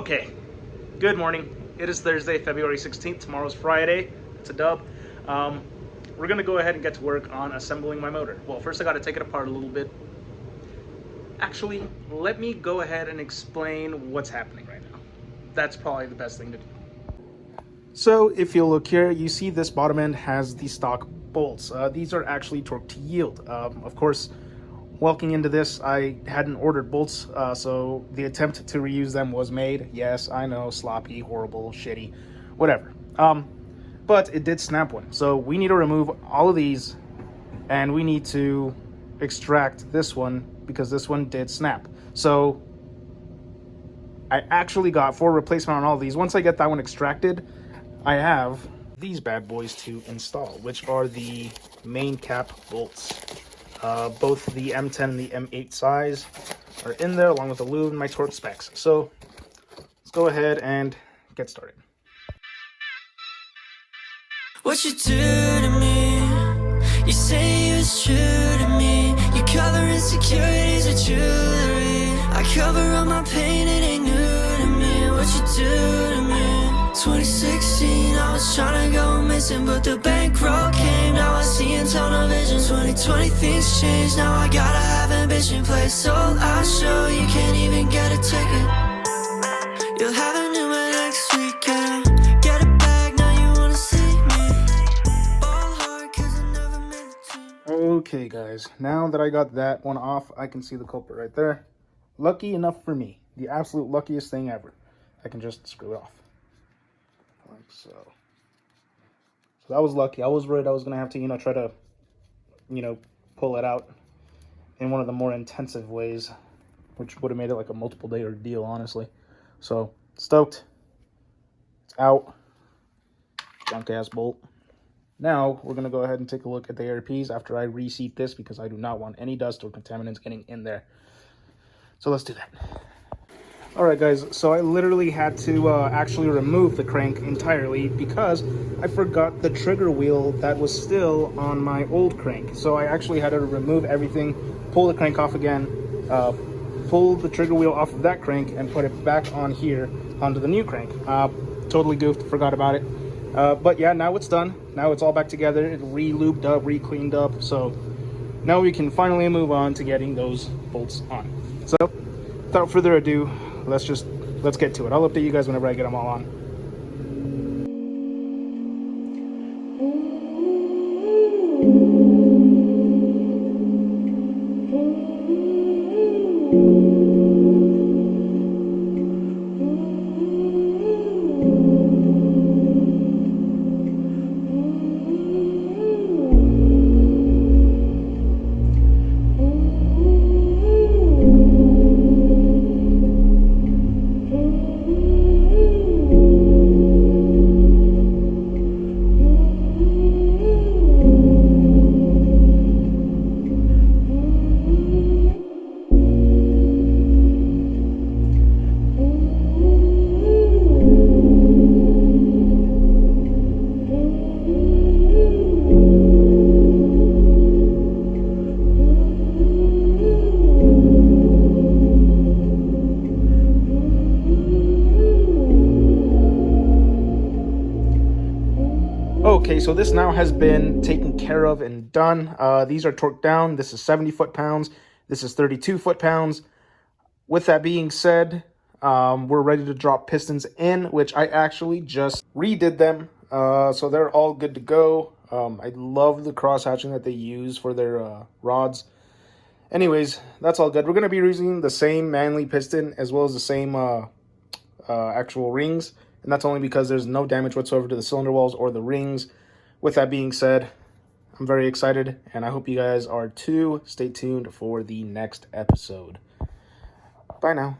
Okay, good morning. It is Thursday, February 16th. Tomorrow's Friday. It's a dub. We're gonna go ahead and get to work on assembling my motor. Well, first I gotta take it apart a little bit. Actually, let me go ahead and explain what's happening right now. That's probably the best thing to do. So if you look here, you see this bottom end has the stock bolts. These are actually torque to yield. Of course, walking into this, I hadn't ordered bolts, so the attempt to reuse them was made. Yes, I know, sloppy, horrible, shitty, whatever. But it did snap one. So we need to remove all of these, and we need to extract this one because this one did snap. So I actually got 4 replacement on all of these. Once I get that one extracted, I have these bad boys to install, which are the main cap bolts. Both the M10 and the M8 size are in there, along with the lube and my torque specs. So let's go ahead and get started. What you do to me? You say it's true to me. You cover insecurities with jewelry. I cover up my pain, it ain't new to me. What you do to me? 2016, I was trying to go missing, but the bankroll came. Now I see in tunnel vision. 2020, things change. Now I gotta have ambition. Play it sold out show, you can't even get a ticket. You'll have a new one next weekend. Get a bag, now you wanna see me. Ball hard, cause I never made the team. Okay, guys, now that I got that one off, I can see the culprit right there. Lucky enough for me, the absolute luckiest thing ever. I can just screw it off. Like so. So that was lucky. I was worried I was going to have to, try to, pull it out in one of the more intensive ways, which would have made it like a multiple day ordeal, honestly. So, stoked. It's out. Junk ass bolt. Now, we're going to go ahead and take a look at the ARPs after I reseat this because I do not want any dust or contaminants getting in there. So let's do that. Alright guys, so I literally had to actually remove the crank entirely because I forgot the trigger wheel that was still on my old crank. So I actually had to remove everything, pull the crank off again, pull the trigger wheel off of that crank and put it back on here onto the new crank. Totally goofed, forgot about it. But yeah, now it's done. Now it's all back together, it re-lubed up, re-cleaned up. So now we can finally move on to getting those bolts on. So without further ado, let's get to it. I'll update you guys whenever I get them all on. Okay, so this now has been taken care of and done. These are torqued down. This is 70 foot-pounds. This is 32 foot-pounds. With that being said, we're ready to drop pistons in, which I actually just redid them. So they're all good to go. I love the cross-hatching that they use for their rods. Anyways, that's all good. We're going to be using the same Manly piston as well as the same actual rings. And that's only because there's no damage whatsoever to the cylinder walls or the rings. With that being said, I'm very excited, and I hope you guys are too. Stay tuned for the next episode. Bye now.